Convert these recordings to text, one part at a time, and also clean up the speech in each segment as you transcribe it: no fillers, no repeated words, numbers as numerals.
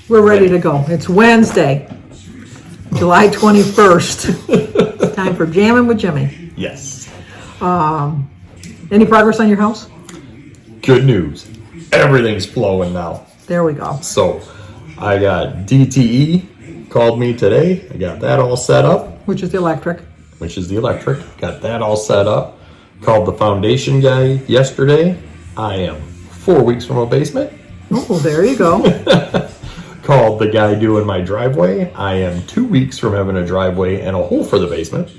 We're ready to go. It's Wednesday, July 21st. It's time for Jamming with Jimmy. Yes. Any progress on your house? Good news. Everything's flowing now. There we go. So I got DTE called me today. I got that all set up. Which is the electric. Got that all set up. Called the foundation guy yesterday. I am 4 weeks from a basement. Oh, there you go. Called the guy doing my driveway. I am 2 weeks from having a driveway and a hole for the basement.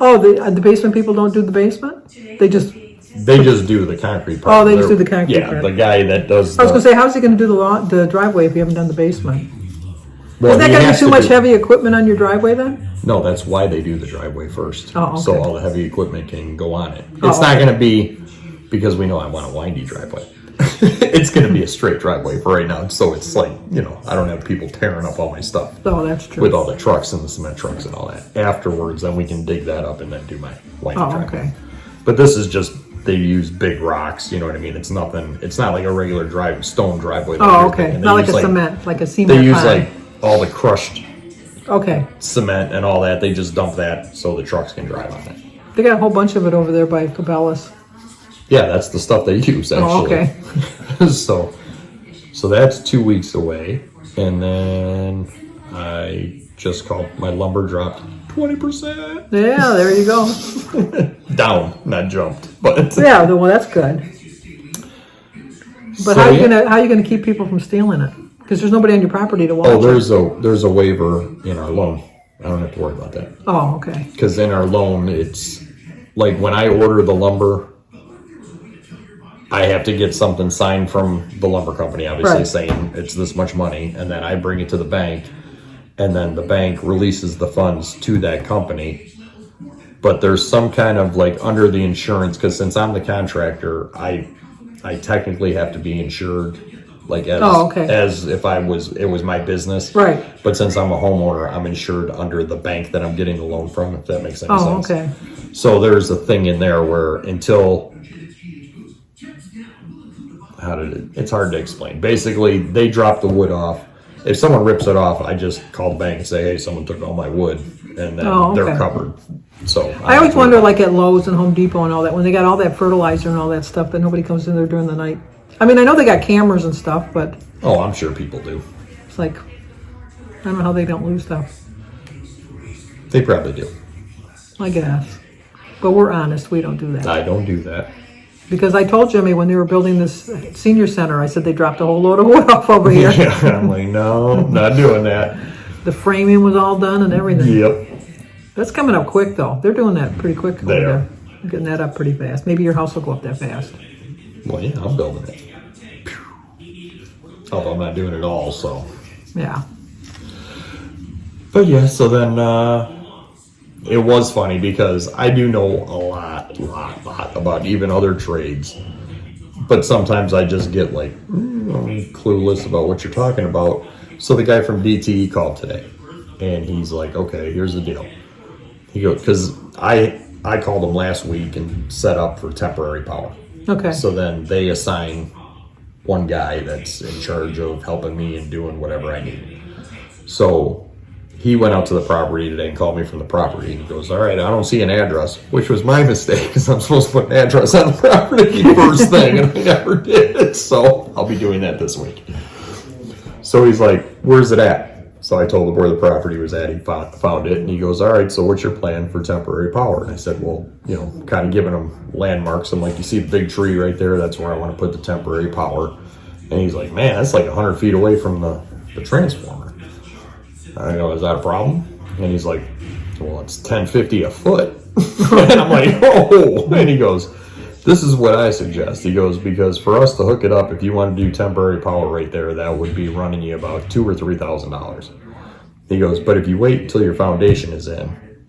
Oh, the basement people don't do the basement? They just do the concrete part. Oh, they just do the concrete part. Yeah, the guy that does I was going to say, how's he going to do the driveway if you haven't done the basement? Well, Is that going to be too much heavy equipment on your driveway then? No, that's why they do the driveway first. Oh, okay. So all the heavy equipment can go on it. It's not going to be, because we know I want a windy driveway. It's going to be a straight driveway for right now. So it's like, I don't have people tearing up all my stuff. Oh, that's true. With all the trucks and the cement trucks and all that. Afterwards, then we can dig that up and then do my windy driveway. Okay. But this is just, they use big rocks, you know what I mean? It's not like a regular stone driveway. Oh, okay. Not like a cement, like a cement. They use like all the crushed cement and all that. They just dump that so the trucks can drive on it. They got a whole bunch of it over there by Cabela's. Yeah, that's the stuff they use, actually. Oh, okay. So that's 2 weeks away. And then I just called, my lumber dropped 20%. Yeah, there you go. Down, not jumped. But yeah, well, that's good. But how are you gonna keep people from stealing it? Because there's nobody on your property to watch. Oh, there's a waiver in our loan. I don't have to worry about that. Oh, okay. Because in our loan, it's like when I order the lumber, I have to get something signed from the lumber company, obviously, saying it's this much money, and then I bring it to the bank, and then the bank releases the funds to that company. But there's some kind of like under the insurance, because since I'm the contractor, I technically have to be insured like as if it was my business. Right. But since I'm a homeowner, I'm insured under the bank that I'm getting the loan from, if that makes any sense. Oh, okay. So there's a thing in there where it's hard to explain. Basically, they drop the wood off. If someone rips it off, I just call the bank and say, hey, someone took all my wood, and then they're covered. So I always wonder, like at Lowe's and Home Depot and all that, when they got all that fertilizer and all that stuff, that nobody comes in there during the night. I mean, I know they got cameras and stuff, but oh, I'm sure people do. It's like, I don't know how they don't lose stuff. They probably do. I guess. But we're honest, we don't do that. I don't do that. Because I told Jimmy when they were building this senior center, I said they dropped a whole load of wood off over here. Yeah, I'm like, no, not doing that. The framing was all done and everything. Yep. That's coming up quick, though. They're doing that pretty quick over They are. there. Getting that up pretty fast. Maybe your house will go up that fast. Well, yeah, I'm building it. Although I'm not doing it all, so. Yeah. But yeah, so then it was funny because I do know a lot about even other trades. But sometimes I just get like clueless about what you're talking about. So the guy from DTE called today. And he's like, okay, here's the deal. He goes, because I called him last week and set up for temporary power. Okay. So then they assign one guy that's in charge of helping me and doing whatever I need. So he went out to the property today and called me from the property. And he goes, all right, I don't see an address, which was my mistake because I'm supposed to put an address on the property first thing, and I never did. So I'll be doing that this week. So he's like, where's it at? So I told him where the property was at. He found it, and he goes, all right, so what's your plan for temporary power? And I said, well, kind of giving him landmarks. I'm like, you see the big tree right there? That's where I want to put the temporary power. And he's like, man, that's like 100 feet away from the transformer. I go, is that a problem? And he's like, well, it's $10.50 a foot. And I'm like, oh. And he goes, this is what I suggest. He goes, because for us to hook it up, if you want to do temporary power right there, that would be running you about $2,000 or $3,000. He goes, but if you wait until your foundation is in,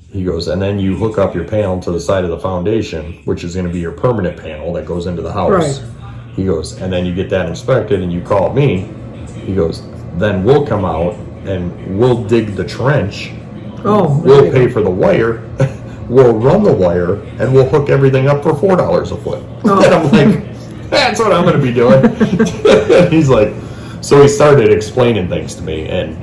he goes, and then you hook up your panel to the side of the foundation, which is going to be your permanent panel that goes into the house. Right. He goes, and then you get that inspected and you call me. He goes, then we'll come out and we'll dig the trench. Oh, we'll pay for the wire. we'll run the wire and we'll hook everything up for $4 a foot. Oh. And I'm like, that's what I'm going to be doing. And he's like, so he started explaining things to me, and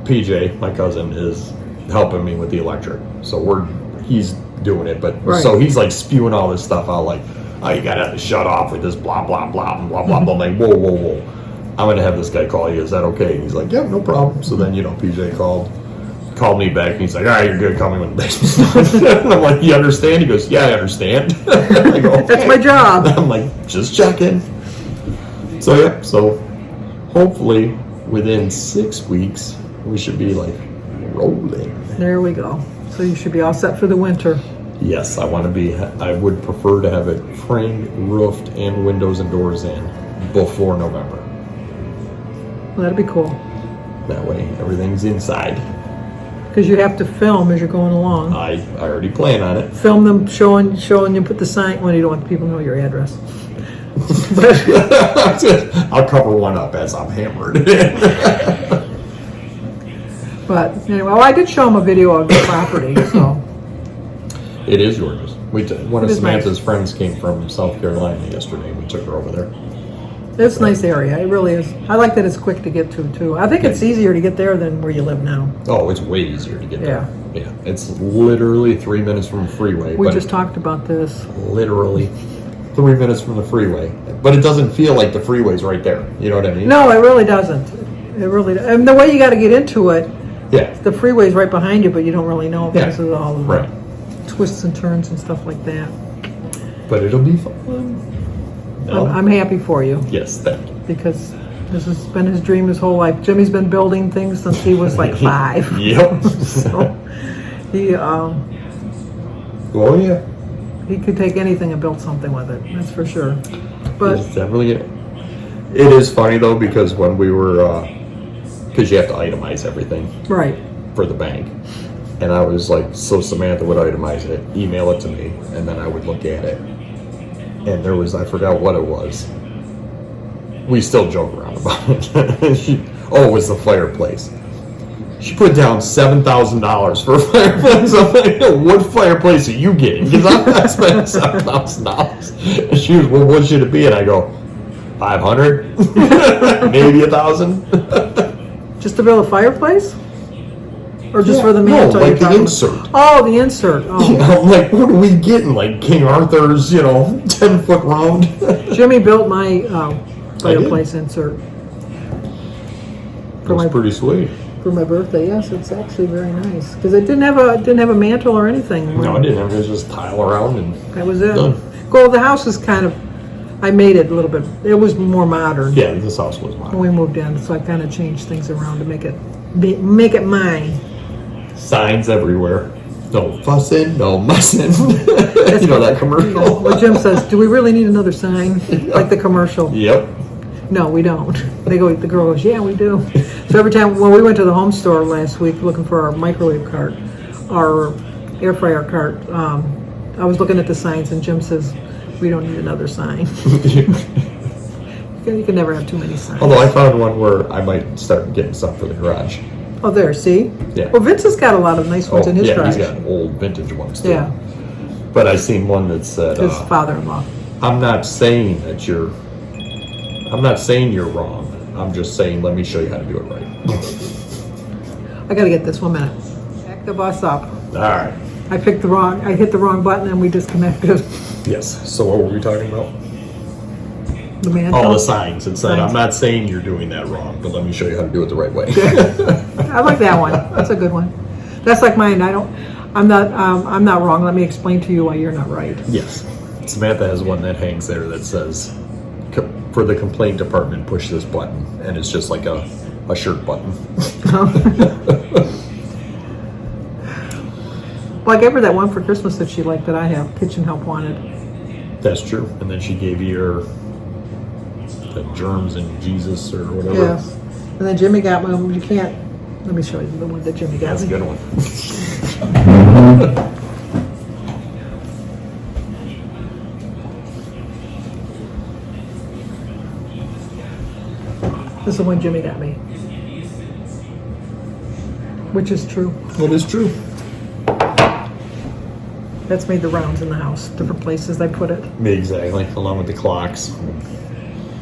PJ, my cousin, is helping me with the electric. So he's doing it, but Right. so he's like spewing all this stuff out, like, oh, you gotta have to shut off with this blah blah blah blah blah blah. I'm like, whoa whoa whoa, I'm gonna have this guy call you. Is that okay? And he's like, yeah, no problem. So then PJ called me back, and he's like, all right, you're good. Call me when the basement's done. And I'm like, you understand? He goes, yeah, I understand. I go, okay. That's my job. I'm like, just checking. So yeah, so hopefully within 6 weeks we should be like rolling. There we go. So you should be all set for the winter. Yes, I would prefer to have it framed, roofed, and windows and doors in before November. Well, that'd be cool. That way everything's inside. Because you have to film as you're going along. I already plan on it. Film them showing you put the sign. Well, you don't want people to know your address. I'll cover one up as I'm hammered. But anyway, I did show them a video of the property, so. It is gorgeous. One of It is Samantha's friends came from South Carolina yesterday. We took her over there. It's a nice area. It really is. I like that it's quick to get to, too. I think it's easier to get there than where you live now. Oh, it's way easier to get there. Yeah. Yeah. It's literally 3 minutes from the freeway. We just talked about this. Literally 3 minutes from the freeway. But it doesn't feel like the freeway's right there. You know what I mean? No, it really doesn't. It really doesn't. And the way you got to get into it, Yeah. the freeway's right behind you, but you don't really know because of all the Right. twists and turns and stuff like that. But it'll be fun. No? I'm happy for you Yes, thank you. because this has been his dream his whole life. Jimmy's been building things since he was like 5. Yep. So he Oh, yeah. he could take anything and build something with it. That's for sure. But It's definitely it. It is funny, though, because when we were... because you have to itemize everything right. for the bank. And I was like, so Samantha would itemize it, email it to me, and then I would look at it. And there was, I forgot what it was. We still joke around about it. It was the fireplace. She put down $7,000 for a fireplace. I'm like, what fireplace are you getting? Because I'm not spending $7,000. And she was, well, what should it be? And I go, 500, maybe 1,000. Just to build a fireplace? Or just for the No, mantle? like you're the talking insert. about? Oh, the insert. Oh. I'm like, what are we getting? Like King Arthur's, 10-foot round? Jimmy built my fireplace insert That's pretty sweet. for my birthday. Yes, it's actually very nice because it didn't have a mantle or anything. No, I didn't. It was just tile around and That was it. done. Well, the house is kind of. I made it a little bit. It was more modern Yeah, this house was when mine. we moved in, so I kind of changed things around to make it mine. Signs everywhere. No fussing, no mussing. You know that commercial? Where Jim says, "Do we really need another sign like the commercial?" Yep. No, we don't. The girl goes, "Yeah, we do." So every time when we went to the home store last week looking for our microwave cart, our air fryer cart, I was looking at the signs, and Jim says, "We don't need another sign." You can never have too many signs. Although I found one where I might start getting some for the garage. Oh, there, see? Yeah. Well, Vince has got a lot of nice ones in his yeah, garage. he's got old vintage ones too. Yeah, But I seen one that said, his father-in-law. I'm not saying you're wrong. I'm just saying, let me show you how to do it right. I gotta get this 1 minute. Back the bus up. All right. I hit the wrong button and we disconnected Yes. So what were we talking about? the mantle. All the signs. It said, Signs. I'm not saying you're doing that wrong, but let me show you how to do it the right way. I like that one. That's a good one. That's like mine. I'm not wrong. Let me explain to you why you're not right. Yes. Samantha has one that hangs there that says, for the complaint department, push this button. And it's just like a shirt button. Well, I gave her that one for Christmas that she liked that I have. Kitchen Help Wanted. That's true. And then she gave you the germs and Jesus or whatever. Yes. And then Jimmy got one. You can't. Let me show you the one that Jimmy got. That's a good one. This is the one Jimmy got me. Which is true. It is true. That's made the rounds in the house, different places I put it. Exactly, along with the clocks.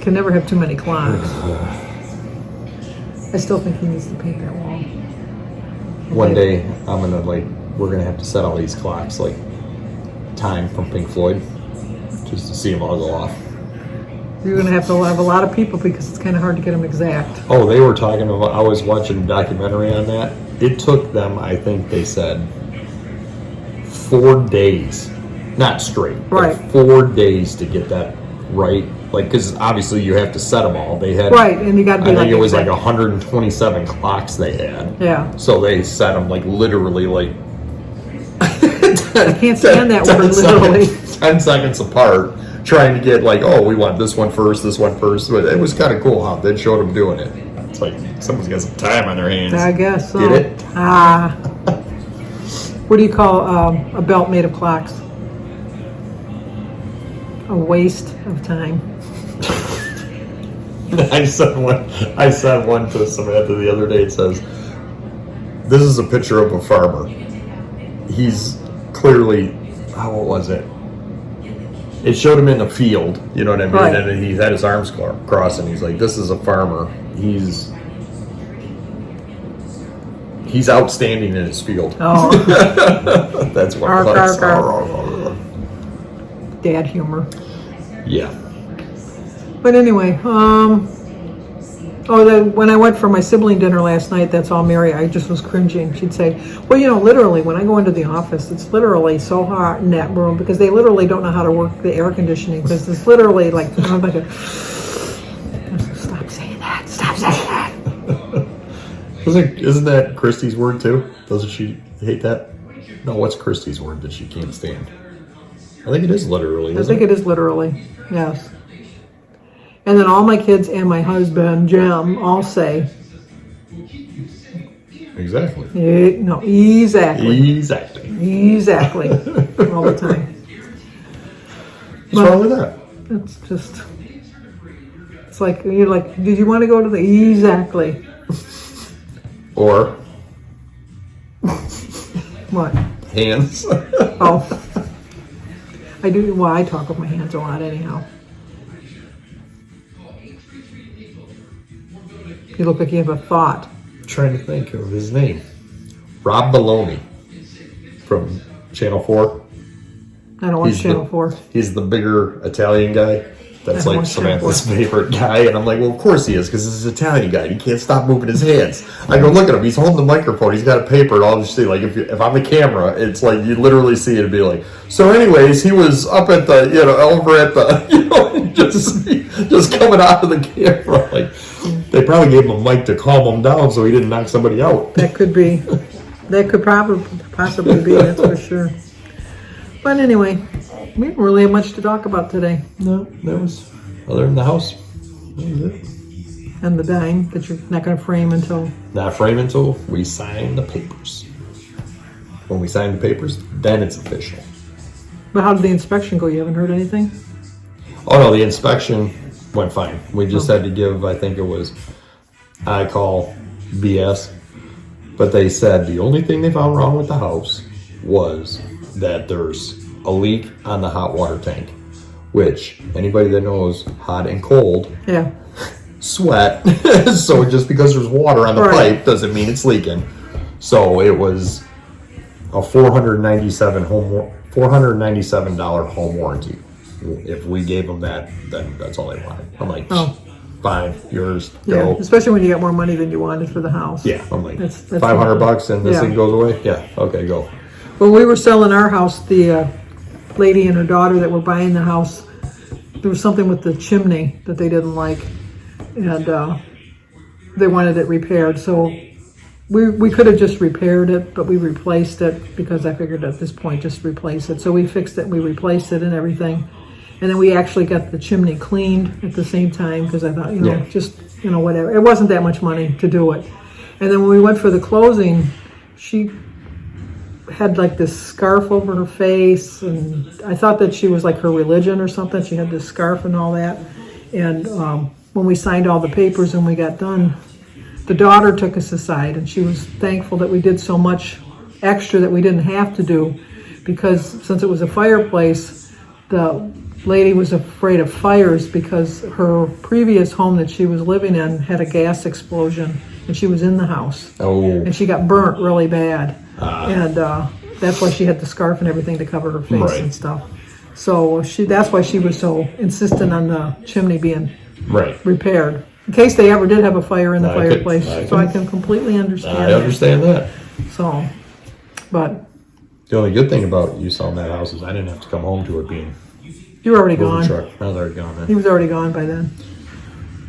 Can never have too many clocks. I still think he needs to paint that wall. One day, we're gonna have to set all these clocks, like time from Pink Floyd, just to see them all go off. You're going to have a lot of people because it's kind of hard to get them exact. Oh, they were talking about, I was watching a documentary on that. It took them, I think they said, 4 days, not straight, Right. but 4 days to get that right. Like, because obviously you have to set them all. They had, Right, and you got to be I think it was exact. like 127 clocks they had. Yeah. So they set them like literally like I can't stand that word, literally. 10 seconds apart, trying to get like, oh, we want this one first. But it was kind of cool how they showed them doing it. It's like someone's got some time on their hands. I guess so. Get it? What do you call a belt made of clocks? A waste of time. I sent one to Samantha the other day. It says, this is a picture of a farmer. He's clearly, what was it? It showed him in the field, you know what I mean? Right. And he had his arms crossed, and he's like, this is a farmer. He's outstanding in his field. Oh, That's what Arr, it was. arr, arr. Dad humor. Yeah. But anyway, when I went for my sibling dinner last night, that's all Mary, I just was cringing. She'd say, well, literally, when I go into the office, it's literally so hot in that room because they literally don't know how to work the air conditioning because it's literally like, I'm like stop saying that, stop saying that. Isn't that Christy's word too? Doesn't she hate that? No, what's Christy's word that she can't stand? I think it is literally. I think it is literally, yes. And then all my kids and my husband, Jim, all say, Exactly. no, exactly. Exactly. All the time. What's wrong with that? It's just, it's like, you're like, did you want to go to the, exactly. Or What? hands. Oh. I do, well, I talk with my hands a lot anyhow. You look like you have a thought. Trying to think of his name. Rob Baloney from Channel 4. I don't watch Channel 4. He's the bigger Italian guy. That's I don't like watch Channel 4. Samantha's favorite guy. And I'm like, well, of course he is, because he's an Italian guy. He can't stop moving his hands. I go, look at him. He's holding the microphone. He's got a paper. And I'll just see, like, if I'm the camera, it's like you literally see it and be like, so anyways, he was up at the, over at the, just coming out of the camera. Like, they probably gave him a mic to calm him down so he didn't knock somebody out. That could be. That could possibly be, that's for sure. But anyway, we didn't really have much to talk about today. No, that was, other than the house, that was it. And the dime that you're not going to frame until... Not frame until we sign the papers. When we sign the papers, then it's official. But how did the inspection go? You haven't heard anything? Oh no, the inspection went fine. We just had to give, I think it was, I call BS. But they said the only thing they found wrong with the house was that there's a leak on the hot water tank. Which, anybody that knows hot and cold, Yeah. sweat. So just because there's water on the pipe doesn't mean it's leaking. So it was a $497 home warranty. If we gave them that, then that's all they wanted. I'm like, fine, yours, Yeah, go. especially when you got more money than you wanted for the house. Yeah, I'm like, That's $500 and this yeah. thing goes away? Yeah, okay, go. When we were selling our house, the lady and her daughter that were buying the house, there was something with the chimney that they didn't like, and they wanted it repaired. So we could have just repaired it, but we replaced it because I figured at this point just replace it. So we fixed it, we replaced it and everything. And then we actually got the chimney cleaned at the same time because I thought, whatever. It wasn't that much money to do it. And then when we went for the closing, she had like this scarf over her face, and I thought that she was like her religion or something. She had this scarf and all that. And when we signed all the papers and we got done, the daughter took us aside, and she was thankful that we did so much extra that we didn't have to do, because since it was a fireplace, the lady was afraid of fires because her previous home that she was living in had a gas explosion, and she was in the house. Oh. And she got burnt really bad. And that's why she had the scarf and everything to cover her face and stuff. So that's why she was so insistent on the chimney being repaired. In case they ever did have a fire in the fireplace. I can completely understand I understand that. So, but... The only good thing about you selling that house is I didn't have to come home to it being... You were already gone. Truck. I was already gone then. He was already gone by then.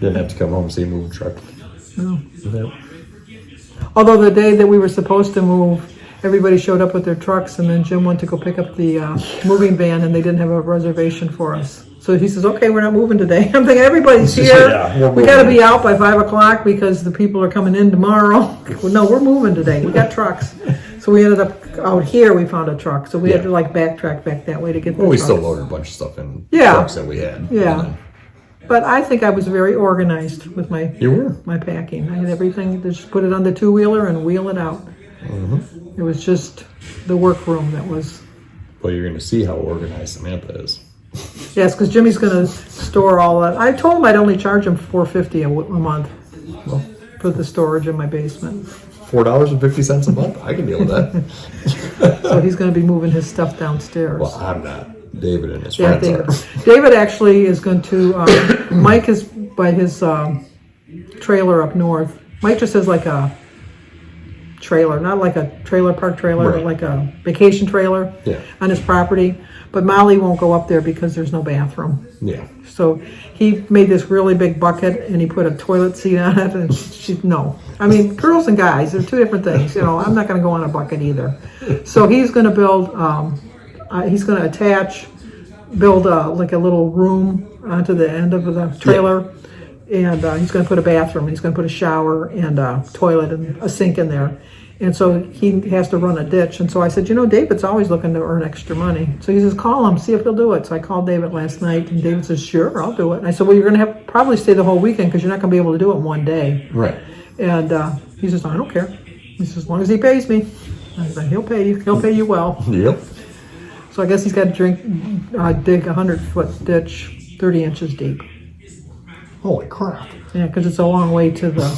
Didn't have to come home and see a moving truck. No. Yep. Although the day that we were supposed to move, everybody showed up with their trucks, and then Jim went to go pick up the moving van, and they didn't have a reservation for us. So he says, "Okay, we're not moving today." I'm thinking, everybody's here. We got to be out by 5 o'clock because the people are coming in tomorrow. Well, no, we're moving today. We got trucks. So we ended up out here. We found a truck, so we had to backtrack back that way to get. Well, we still loaded a bunch of stuff in trucks that we had. Yeah. But I think I was very organized with my my packing. I had everything. Just put it on the two-wheeler and wheel it out. It was just the workroom that was. Well, you're going to see how organized Samantha is. Yes, because Jimmy's going to store all that. I told him I'd only charge him $4.50 a month for the storage in my basement. $4.50 a month? I can deal with that. So he's going to be moving his stuff downstairs. Well, I'm not. David and his friends are. David actually is going to. Mike is by his trailer up north. Mike just has like a trailer, not like a trailer park trailer, but like a vacation trailer on his property. But Molly won't go up there because there's no bathroom. Yeah. So he made this really big bucket and he put a toilet seat on it, and no. I mean, girls and guys, they're two different things. You know, I'm not going to go on a bucket either. So he's going to build. He's going to build like a little room onto the end of the trailer, and he's going to put a bathroom. He's going to put a shower and a toilet and a sink in there. And so he has to run a ditch. And so I said, David's always looking to earn extra money. So he says, call him, see if he'll do it. So I called David last night, and David says, sure, I'll do it. And I said, well, you're going to probably stay the whole weekend because you're not going to be able to do it in one day. Right. And he says, I don't care. He says, as long as he pays me. I said, he'll pay you. He'll pay you well. Yep. So I guess he's got to dig a 100-foot ditch, 30 inches deep. Holy crap. Yeah, because it's a long way to the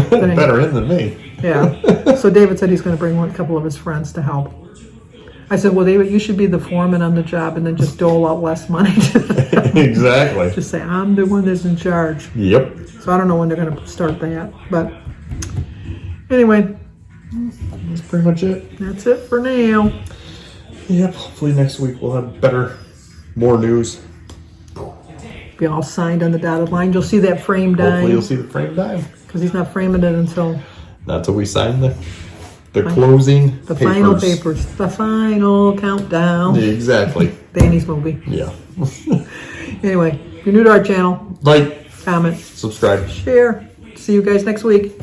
thing. Better in than me. Yeah. So David said he's going to bring a couple of his friends to help. I said, well, David, you should be the foreman on the job and then just dole out less money to them. Exactly. Just say, I'm the one that's in charge. Yep. So I don't know when they're going to start that. But anyway. That's pretty much it. That's it for now. Yep. Hopefully next week we'll have more news. Be all signed on the dotted line. You'll see that frame dime. Hopefully you'll see the frame dime. Because he's not framing it until... Not till we sign the closing the final papers. The final countdown. Yeah, exactly. Danny's movie. Yeah. Anyway, if you're new to our channel, like, comment, subscribe, share. See you guys next week.